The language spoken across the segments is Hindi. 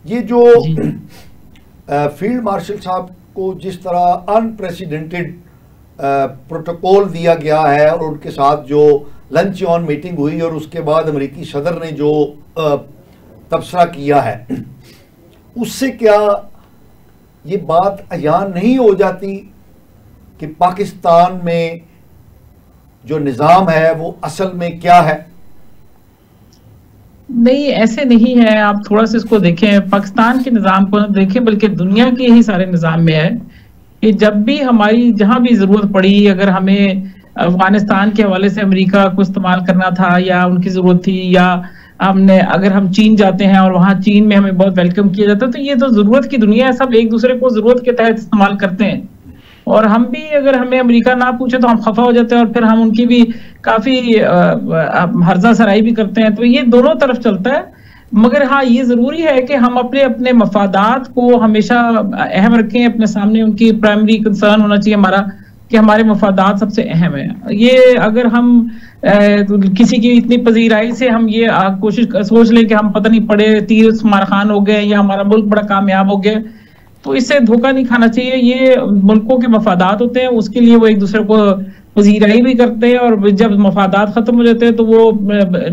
ये जो फील्ड मार्शल साहब को जिस तरह अनप्रेसिडेंटेड प्रोटोकॉल दिया गया है और उनके साथ जो लंच ऑन मीटिंग हुई और उसके बाद अमेरिकी सदर ने जो तबसरा किया है, उससे क्या ये बात अयान नहीं हो जाती कि पाकिस्तान में जो निज़ाम है वो असल में क्या है? नहीं, ऐसे नहीं है। आप थोड़ा सा इसको देखें, पाकिस्तान के निज़ाम को न देखें बल्कि दुनिया के ही सारे निज़ाम में है कि जब भी हमारी जहां भी जरूरत पड़ी, अगर हमें अफगानिस्तान के हवाले से अमेरिका को इस्तेमाल करना था या उनकी जरूरत थी, या अगर हम चीन जाते हैं और वहां चीन में हमें बहुत वेलकम किया जाता है, तो ये तो जरूरत की दुनिया है, सब एक दूसरे को जरूरत के तहत इस्तेमाल करते हैं। और हम भी अगर हमें अमेरिका ना पूछे तो हम खफा हो जाते हैं और फिर हम उनकी भी काफी हर्जा सराई भी करते हैं। तो ये दोनों तरफ चलता है। मगर हाँ, ये जरूरी है कि हम अपने अपने मफादात को हमेशा अहम रखें अपने सामने। उनकी प्राइमरी कंसर्न होना चाहिए हमारा कि हमारे मफादात सबसे अहम है। ये अगर हम किसी की इतनी पजीराई से हम ये सोच लें कि हम पता नहीं पड़े तीर शुमार खान हो गए या हमारा मुल्क बड़ा कामयाब हो गया, तो इससे धोखा नहीं खाना चाहिए। ये मुल्कों के मफादात होते हैं, उसके लिए वो एक दूसरे को पजीराई भी करते हैं, और जब मफादात खत्म हो जाते हैं तो वो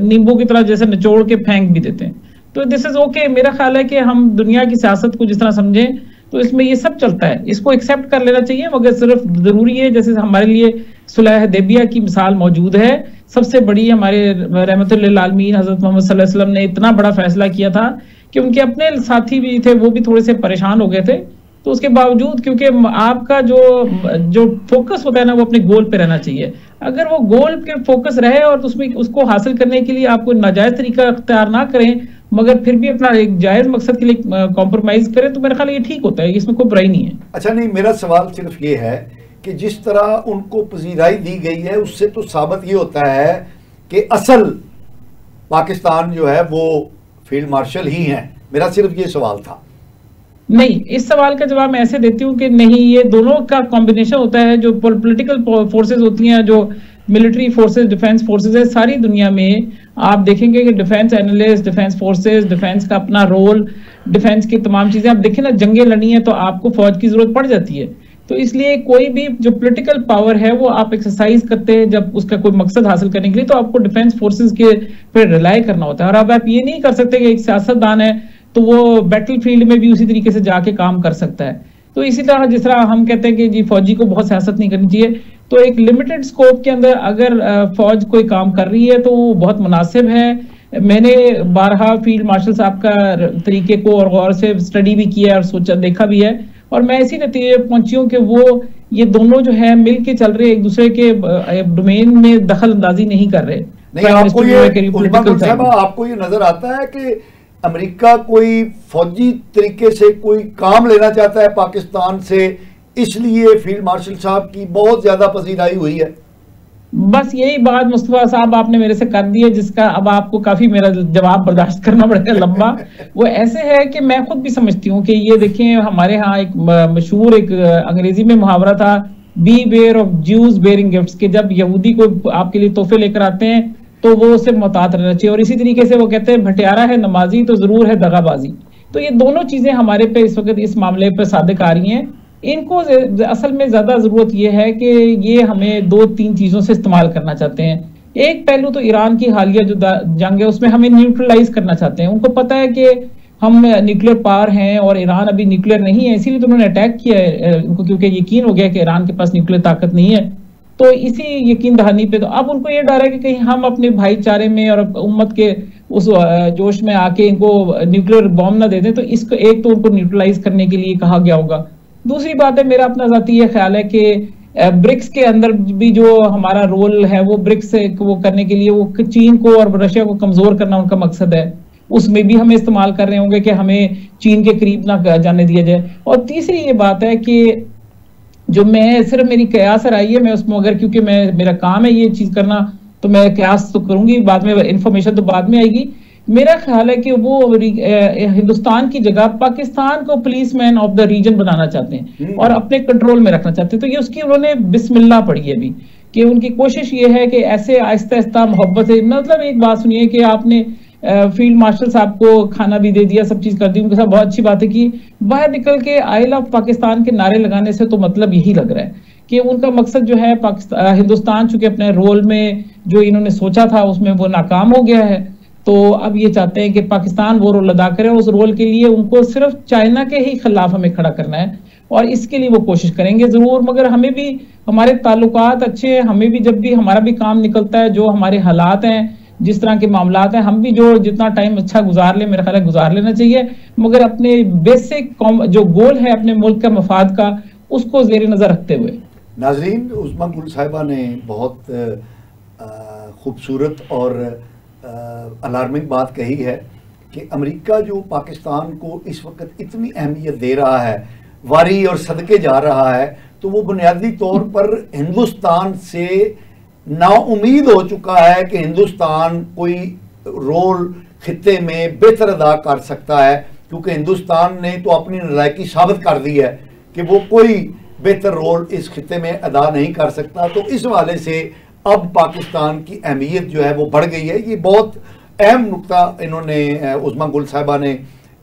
नींबू की तरह जैसे निचोड़ के फेंक भी देते हैं। तो दिस इज ओके। मेरा ख्याल है कि हम दुनिया की सियासत को जिस तरह समझें तो इसमें ये सब चलता है, इसको एक्सेप्ट कर लेना चाहिए। मगर सिर्फ जरूरी है, जैसे हमारे लिए सुलह हुदैबिया की मिसाल मौजूद है, सबसे बड़ी हमारे रहमतुल्लिल आलमीन हजरत मोहम्मद सल्लल्लाहु अलैहि वसल्लम ने इतना बड़ा फैसला किया था कि उनके अपने साथी भी थे, वो भी थोड़े से परेशान हो गए थे। तो उसके बावजूद, क्योंकि आपका जो फोकस होता है ना, वो अपने गोल पे रहना चाहिए। अगर वो गोल के फोकस रहे और उसमें उसको हासिल करने के लिए आपको नाजायज तरीका अख्तियार ना करें, मगर फिर भी अपना एक जायज मकसद के लिए कॉम्प्रोमाइज करें, तो मेरे ख्याल ये ठीक होता है, इसमें कोई बुराई नहीं है। अच्छा, नहीं, मेरा सवाल सिर्फ ये है कि जिस तरह उनको पजीराई दी गई है उससे तो साबित ये होता है कि असल पाकिस्तान जो है वो फील्ड मार्शल ही हैं। मेरा सिर्फ ये सवाल था। नहीं, इस सवाल का जवाब मैं ऐसे देती हूँ कि नहीं, ये दोनों का कॉम्बिनेशन होता है। जो पॉलिटिकल फोर्सेस होती हैं, जो मिलिट्री फोर्सेस, डिफेंस फोर्सेस है सारी दुनिया में, आप देखेंगे कि defence analyst, defence forces, defence का अपना रोल, डिफेंस की तमाम चीजें आप देखें ना, जंगें लड़नी है तो आपको फौज की जरूरत पड़ जाती है। तो इसलिए कोई भी जो पॉलिटिकल पावर है वो आप एक्सरसाइज करते हैं जब उसका कोई मकसद हासिल करने के लिए, तो आपको डिफेंस फोर्सेस के पर रिलाई करना होता है। और अब आप ये नहीं कर सकते कि एक सियासतदान है तो वो बैटल फील्ड में भी उसी तरीके से जाके काम कर सकता है। तो इसी तरह जिस तरह हम कहते हैं कि जी फौजी को बहुत सियासत नहीं करनी चाहिए, तो एक लिमिटेड स्कोप के अंदर अगर फौज कोई काम कर रही है तो वो बहुत मुनासिब है। मैंने बारहा फील्ड मार्शल साहब का तरीके को और गौर से स्टडी भी किया और सोचा, देखा भी है, और मैं इसी नतीजे पहुंची हूँ कि वो ये दोनों जो है मिल के चल रहे, एक दूसरे के डोमेन में दखल अंदाजी नहीं कर रहे। नहीं, आपको ये नजर आता है कि अमेरिका कोई फौजी तरीके से कोई काम लेना चाहता है पाकिस्तान से, इसलिए फील्ड मार्शल साहब की बहुत ज्यादा पजीराई हुई है? बस यही बात मुस्तफा साहब आपने मेरे से कर दी है, जिसका अब आपको काफी मेरा जवाब बर्दाश्त करना पड़ेगा लंबा। वो ऐसे है कि मैं खुद भी समझती हूँ कि ये देखें, हमारे यहाँ एक मशहूर एक अंग्रेजी में मुहावरा था, beware of Jews bearing gifts, कि जब यहूदी को आपके लिए तोहफे लेकर आते हैं तो वो उससे मुहतात रहना चाहिए। और इसी तरीके से वो कहते हैं भटियारा है नमाजी तो जरूर है दगाबाजी। तो ये दोनों चीजें हमारे पे इस वक्त इस मामले पे सादिक आ रही हैं। इनको असल में ज्यादा जरूरत ये है कि ये हमें 2-3 चीजों से इस्तेमाल करना चाहते हैं। एक पहलू तो ईरान की हालिया जो जंग है उसमें हमें न्यूट्रलाइज करना चाहते हैं। उनको पता है कि हम न्यूक्लियर पावर हैं और ईरान अभी न्यूक्लियर नहीं है, इसीलिए तो उन्होंने अटैक किया है उनको, क्योंकि यकीन हो गया कि ईरान के पास न्यूक्लियर ताकत नहीं है। तो इसी यकीन दहानी पे तो अब उनको ये डर है कि कहीं हम अपने भाईचारे में और उम्मत के उस जोश में आके इनको न्यूक्लियर बॉम्ब ना दे दें। तो इसको एक तो उनको न्यूट्रलाइज करने के लिए कहा गया होगा। दूसरी बात है, मेरा अपना जाती ये ख्याल है कि ब्रिक्स के अंदर भी जो हमारा रोल है वो ब्रिक्स वो करने के लिए वो चीन को और रशिया को कमजोर करना उनका मकसद है, उसमें भी हमें इस्तेमाल कर रहे होंगे कि हमें चीन के करीब ना जाने दिया जाए। और तीसरी ये बात है कि जो मैं सिर्फ मेरी कयास आई है, मैं उसमें अगर क्योंकि मेरा काम है ये चीज करना, तो मैं कयास तो करूंगी, बाद में इंफॉर्मेशन तो बाद में आएगी। मेरा ख्याल है कि वो हिंदुस्तान की जगह पाकिस्तान को पुलिसमैन ऑफ द रीजन बनाना चाहते हैं और अपने कंट्रोल में रखना चाहते हैं। तो ये उसकी उन्होंने बिस्मिल्लाह पढ़ी है अभी, कि उनकी कोशिश ये है कि ऐसे आहिस्ता आहिस्ता मोहब्बत से, मतलब एक बात सुनिए कि आपने फील्ड मार्शल साहब को खाना भी दे दिया, सब चीज कर दी, उनके साथ बहुत अच्छी बातें की। बाहर निकल के आई लव पाकिस्तान के नारे लगाने से तो मतलब यही लग रहा है कि उनका मकसद जो है पाकिस्तान, हिंदुस्तान चूंकि अपने रोल में जो इन्होंने सोचा था उसमें वो नाकाम हो गया है, तो अब ये चाहते हैं कि पाकिस्तान वो रोल अदा करे। उस रोल के लिए उनको सिर्फ चाइना के ही खिलाफ हमें खड़ा करना है और इसके लिए वो कोशिश करेंगे जरूर। मगर हमें भी हमारे ताल्लुकात अच्छे हैं, हमें भी जब भी हमारा भी काम निकलता है, जो हमारे हालात हैं, जिस तरह के मामलात हैं, हम भी जो जितना टाइम अच्छा गुजार ले, मेरा ख्याल है गुजार लेना चाहिए, मगर अपने बेसिक जो गोल है अपने मुल्क का मफाद का, उसको जेर नजर रखते हुए। नाजरीन, उस्मा गुल साहिबा ने बहुत खूबसूरत और अलार्मिंग बात कही है कि अमेरिका जो पाकिस्तान को इस वक्त इतनी अहमियत दे रहा है, वारी और सदके जा रहा है, तो वो बुनियादी तौर पर हिंदुस्तान से नाउम्मीद हो चुका है कि हिंदुस्तान कोई रोल खित्ते में बेहतर अदा कर सकता है, क्योंकि हिंदुस्तान ने तो अपनी नालायकी साबित कर दी है कि वो कोई बेहतर रोल इस खित्ते में अदा नहीं कर सकता। तो इस वाले से अब पाकिस्तान की अहमियत जो है वो बढ़ गई है। ये बहुत अहम नुक्ता इन्होंने उस्मा गुल साहिबा ने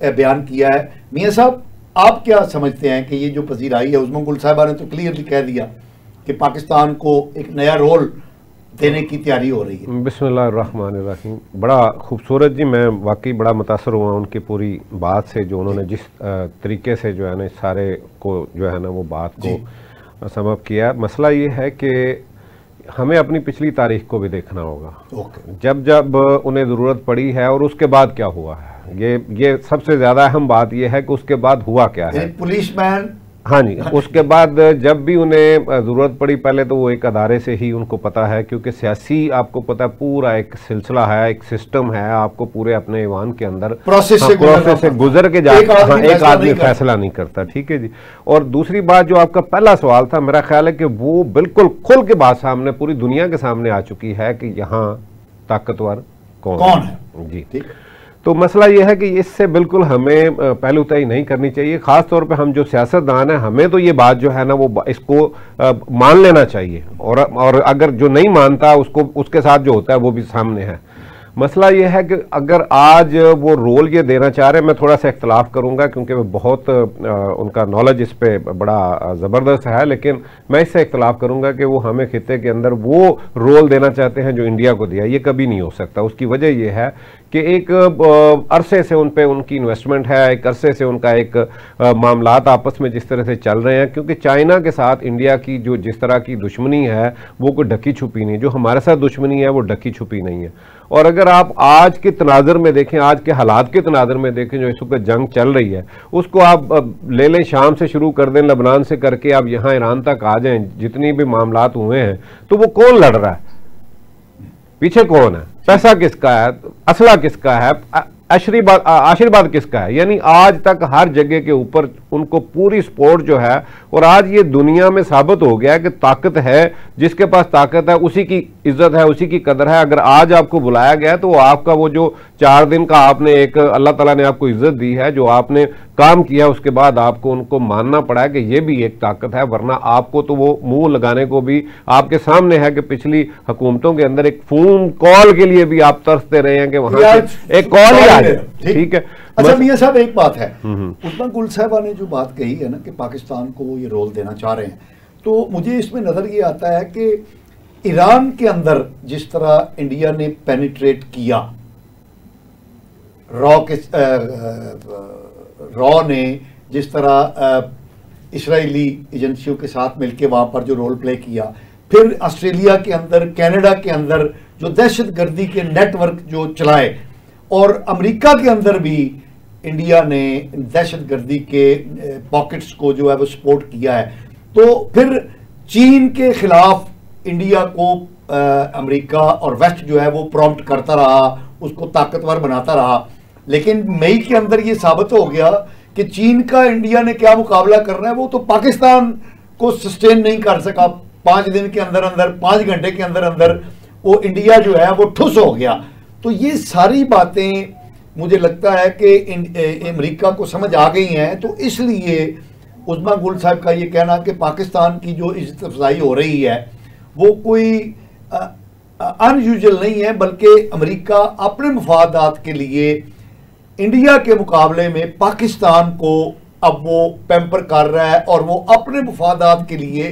बयान किया है। मियाँ साहब, आप क्या समझते हैं कि ये जो पजीराई है, उस्मा गुल साहिबा ने तो क्लियरली कह दिया कि पाकिस्तान को एक नया रोल देने की तैयारी हो रही है। बिस्मिल्लाहिर्रहमानिर्रहीम। बड़ा खूबसूरत जी, मैं वाकई बड़ा मुतासर हुआ उनकी पूरी बात से, जो उन्होंने जिस तरीके से जो है ना सारे को जो है ना वो बात को समअप किया। मसला ये है कि हमें अपनी पिछली तारीख को भी देखना होगा, जब जब उन्हें ज़रूरत पड़ी है और उसके बाद क्या हुआ है। ये सबसे ज़्यादा अहम बात यह है कि उसके बाद हुआ क्या है। पुलिसमैन, हाँ जी, उसके बाद जब भी उन्हें ज़रूरत पड़ी, पहले तो वो एक अदारे से ही उनको पता है, क्योंकि सियासी आपको पता है पूरा एक सिलसिला है, एक सिस्टम है, आपको पूरे अपने ईवान के अंदर प्रोसेस से गुजर के जाकर एक आदमी फैसला नहीं करता। ठीक है जी। और दूसरी बात, जो आपका पहला सवाल था, मेरा ख्याल है कि वो बिल्कुल खुल के बात सामने पूरी दुनिया के सामने आ चुकी है कि यहाँ ताकतवर कौन है जी। तो मसला यह है कि इससे बिल्कुल हमें पहलूताई नहीं करनी चाहिए। ख़ास तौर पे हम जो सियासतदान हैं, हमें तो ये बात जो है ना वो इसको मान लेना चाहिए, और अगर जो नहीं मानता उसको, उसके साथ जो होता है वो भी सामने है। मसला ये है कि अगर आज वो रोल ये देना चाह रहे हैं, मैं थोड़ा सा इख्तलाफ करूंगा क्योंकि वो बहुत उनका नॉलेज इस पे बड़ा ज़बरदस्त है, लेकिन मैं इससे इख्तलाफ करूंगा कि वो हमें खित्ते के अंदर वो रोल देना चाहते हैं जो इंडिया को दिया। ये कभी नहीं हो सकता। उसकी वजह यह है कि एक अरसे से उन पे उनकी इन्वेस्टमेंट है, एक अरसे से उनका एक मामलात आपस में जिस तरह से चल रहे हैं, क्योंकि चाइना के साथ इंडिया की जो जिस तरह की दुश्मनी है वो कोई ढकी छुपी नहीं, जो हमारे साथ दुश्मनी है वो ढकी छुपी नहीं है। और अगर आप आज के तनाज़र में देखें, आज के हालात के तनाज़र में देखें, जो इस वक्त जंग चल रही है, उसको आप ले लें, शाम से शुरू कर दें, लबनान से करके आप यहाँ ईरान तक आ जाएं, जितनी भी मामलात हुए हैं, तो वो कौन लड़ रहा है, पीछे कौन है, पैसा किसका है, असला किसका है, आशीर्वाद किसका है। यानी आज तक हर जगह के ऊपर उनको पूरी सपोर्ट जो है, और आज ये दुनिया में साबित हो गया है कि ताकत है, जिसके पास ताकत है उसी की इज्जत है, उसी की कदर है। अगर आज आपको बुलाया गया है तो आपका वो जो 4 दिन का आपने एक अल्लाह ताला ने आपको इज्जत दी है, जो आपने काम किया, उसके बाद आपको उनको मानना पड़ा है कि ये भी एक ताकत है, वरना आपको तो वो मुंह लगाने को भी आपके सामने है कि पिछली हुकूमतों के अंदर एक फोन कॉल के लिए भी आप तरसते रहे हैं कि वहां से एक कॉल ही आ जाए। ठीक है। अच्छा मियां साहब, एक बात है, उस्मा गुल साहिबा ने जो बात कही है ना कि पाकिस्तान को वो ये रोल देना चाह रहे हैं, तो मुझे इसमें नजर ये आता है कि ईरान के अंदर जिस तरह इंडिया ने पेनिट्रेट किया, रॉ ने जिस तरह इजरायली एजेंसियों के साथ मिलकर वहां पर जो रोल प्ले किया, फिर ऑस्ट्रेलिया के अंदर, कनाडा के अंदर जो दहशतगर्दी के नेटवर्क जो चलाए, और अमेरिका के अंदर भी इंडिया ने दहशतगर्दी के पॉकेट्स को जो है वो सपोर्ट किया है, तो फिर चीन के खिलाफ इंडिया को अमेरिका और वेस्ट जो है वो प्रॉम्प्ट करता रहा, उसको ताकतवर बनाता रहा। लेकिन मई के अंदर ये साबित हो गया कि चीन का इंडिया ने क्या मुकाबला करना है, वो तो पाकिस्तान को सस्टेन नहीं कर सका। 5 दिन के अंदर अंदर, 5 घंटे के अंदर अंदर वो इंडिया जो है वो ठुस हो गया। तो ये सारी बातें मुझे लगता है कि अमेरिका को समझ आ गई हैं, तो इसलिए उस्मा गुल साहब का ये कहना कि पाकिस्तान की जो इज्जत अफजाई हो रही है वो कोई अनयूजुअल नहीं है, बल्कि अमेरिका अपने मफादात के लिए इंडिया के मुकाबले में पाकिस्तान को अब वो पैम्पर कर रहा है और वो अपने मफादात के लिए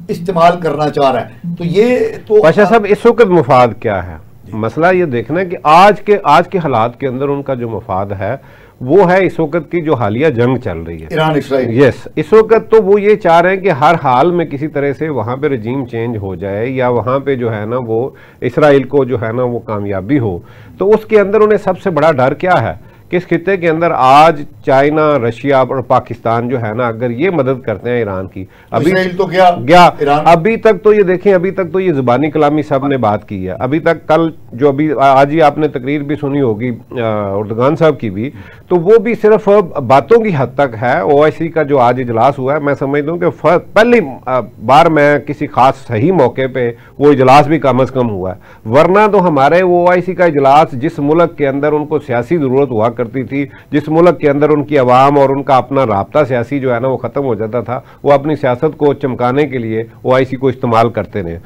इस्तेमाल करना चाह रहा है। तो ये तो पाशा साहब इस वक्त मफाद क्या है? मसला ये देखना है कि आज के हालात के अंदर उनका जो मफाद है वो है इस वक्त की जो हालिया जंग चल रही है ईरान इसराइल। यस, इस वक्त तो वो ये चाह रहे हैं कि हर हाल में किसी तरह से वहां पे रजीम चेंज हो जाए या वहां पे जो है ना वो इसराइल को जो है ना वो कामयाबी हो। तो उसके अंदर उन्हें सबसे बड़ा डर क्या है कि इस खित्ते के अंदर आज चाइना, रशिया और पाकिस्तान जो है ना अगर ये मदद करते हैं ईरान की, अभी तो गया ईरान, अभी तक तो ये देखें, अभी तक तो ये जुबानी कलामी सब ने बात की है। अभी तक कल जो अभी आज ही आपने तकरीर भी सुनी होगी उर्दगान साहब की भी, तो वो भी सिर्फ बातों की हद तक है। ओआईसी का जो आज इजलास हुआ है, मैं समझता हूँ कि पहली बार मैं किसी खास सही मौके पे वो इजलास भी कम अज कम हुआ है, वरना तो हमारे ओआईसी का इजलास जिस मुल्क के अंदर उनको सियासी जरूरत हुआ करती थी, जिस मुल्क के अंदर उनकी आवाम और उनका अपना राब्ता सियासी जो है ना वो खत्म हो जाता था, वो अपनी सियासत को चमकाने के लिए ओआईसी को इस्तेमाल करते रहे।